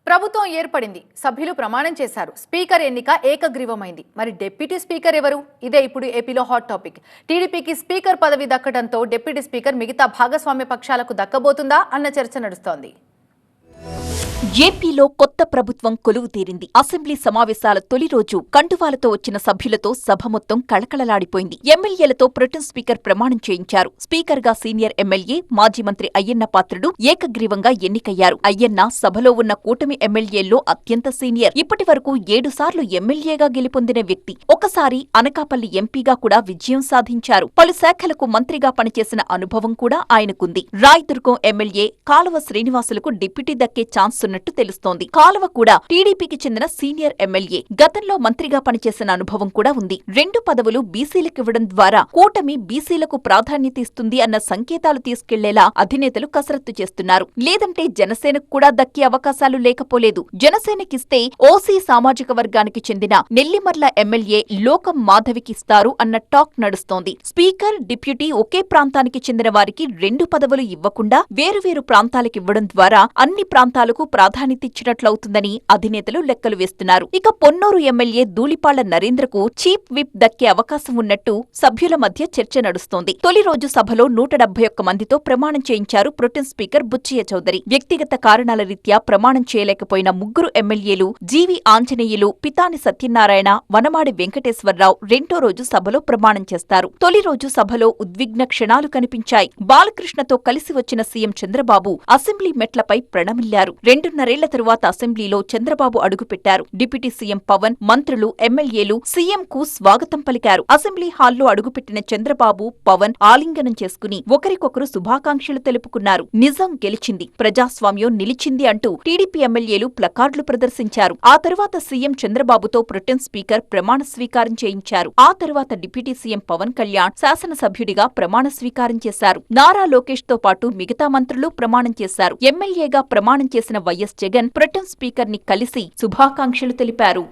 ప్రభుత్వం ఏర్పడింది. సభ్యులు ప్రమాణం చేశారు. స్పీకర్ ఎన్నిక ఏకగ్రీవమైంది. మరి డిప్యూటీ స్పీకర్ ఎవరు? ఇదే ఇప్పుడు ఏపీలో హాట్ టాపిక్. టీడీపీకి స్పీకర్ పదవి దక్కడంతో డిప్యూటీ స్పీకర్ మిగతా భాగస్వామ్య పక్షాలకు దక్కబోతుందా అన్న చర్చ నడుస్తోంది. ఏపీలో కొత్త ప్రభుత్వం కొలువు తీరింది. అసెంబ్లీ సమావేశాల తొలి రోజు కండువాలతో వచ్చిన సభ్యులతో సభ మొత్తం కళకళలాడిపోయింది. ఎమ్మెల్యేలతో ప్రొటెం స్పీకర్ ప్రమాణం చేయించారు. స్పీకర్ గా సీనియర్ ఎమ్మెల్యే మాజీ మంత్రి అయ్యన్న పాత్రుడు ఏకగ్రీవంగా ఎన్నికయ్యారు. అయ్యన్న సభలో ఉన్న కూటమి ఎమ్మెల్యేల్లో అత్యంత సీనియర్. ఇప్పటి వరకు 7 సార్లు ఎమ్మెల్యేగా గెలుపొందిన వ్యక్తి. ఒకసారి అనకాపల్లి ఎంపీగా కూడా విజయం సాధించారు. పలు శాఖలకు మంత్రిగా పనిచేసిన అనుభవం కూడా ఆయనకుంది. రాయదుర్గం ఎమ్మెల్యే కాలువ శ్రీనివాసులకు డిప్యూటీ దక్కే ఛాన్స్ ఉన్నట్టు తెలుస్తోంది. కాలువ కూడా టీడీపీకి చెందిన సీనియర్ ఎమ్మెల్యే. గతంలో మంత్రిగా పనిచేసిన అనుభవం కూడా ఉంది. 2 పదవులు బీసీలకివ్వడం ద్వారా కూటమి బీసీలకు ప్రాధాన్యత ఇస్తుంది అన్న సంకేతాలు తీసుకెళ్లేలా అధినేతలు కసరత్తు చేస్తున్నారు. లేదంటే జనసేనకు కూడా దక్కే అవకాశాలు లేకపోలేదు. జనసేనకిస్తే ఓసీ సామాజిక వర్గానికి చెందిన నెల్లిమర్ల ఎమ్మెల్యే లోకం మాధవికిస్తారు అన్న టాక్ నడుస్తోంది. స్పీకర్, డిప్యూటీ ఒకే ప్రాంతానికి చెందిన వారికి 2 పదవులు ఇవ్వకుండా వేరువేరు ప్రాంతాలకివ్వడం ద్వారా అన్ని ప్రాంతాలకు ప్రాధాన్యతిచ్చినట్లవుతుందని అధినేతలు లెక్కలు వేస్తున్నారు. ఇక పొన్నూరు ఎమ్మెల్యే ధూళిపాళ్ల నరేంద్రకు చీఫ్ విప్ దక్కే అవకాశం ఉన్నట్టు సభ్యుల మధ్య చర్చ నడుస్తోంది. తొలి రోజు సభలో 171 మందితో ప్రమాణం చేయించారు ప్రొటెం స్పీకర్ బుచ్చయ్య చౌదరి. వ్యక్తిగత కారణాల రీత్యా ప్రమాణం చేయలేకపోయిన 3 ఎమ్మెల్యేలు జీవి ఆంజనేయులు, పితాని సత్యనారాయణ, వనమాడి వెంకటేశ్వరరావు రెండో రోజు సభలో ప్రమాణం చేస్తారు. తొలి రోజు సభలో ఉద్విగ్న క్షణాలు కనిపించాయి. బాలకృష్ణతో కలిసి వచ్చిన సీఎం చంద్రబాబు అసెంబ్లీ మెట్లపై ప్రణమిల్లారు. 2.5 తరువాత అసెంబ్లీలో చంద్రబాబు అడుగుపెట్టారు. డిప్యూటీ సీఎం పవన్, మంత్రులు, ఎమ్మెల్యేలు సీఎంకు స్వాగతం పలికారు. అసెంబ్లీ హాల్లో అడుగుపెట్టిన చంద్రబాబు, పవన్ ఆలింగనం చేసుకుని ఒకరికొకరు శుభాకాంక్షలు తెలుపుకున్నారు. నిజం గెలిచింది, ప్రజాస్వామ్యం నిలిచింది అంటూ టీడీపీ ఎమ్మెల్యేలు ప్లకార్డులు ప్రదర్శించారు. ఆ తరువాత సీఎం చంద్రబాబుతో ప్రొటెం స్పీకర్ ప్రమాణ స్వీకారం చేయించారు. ఆ తరువాత డిప్యూటీ సీఎం పవన్ కళ్యాణ్ శాసనసభ్యుడిగా ప్రమాణ స్వీకారం చేశారు. నారా లోకేష్ తో పాటు మిగతా మంత్రులు ప్రమాణం చేశారు. ఎమ్మెల్యేగా ప్రమాణం చేసిన వైఎస్ జగన్ ప్రొటెం స్పీకర్ ని కలిసి శుభాకాంక్షలు తెలిపారు.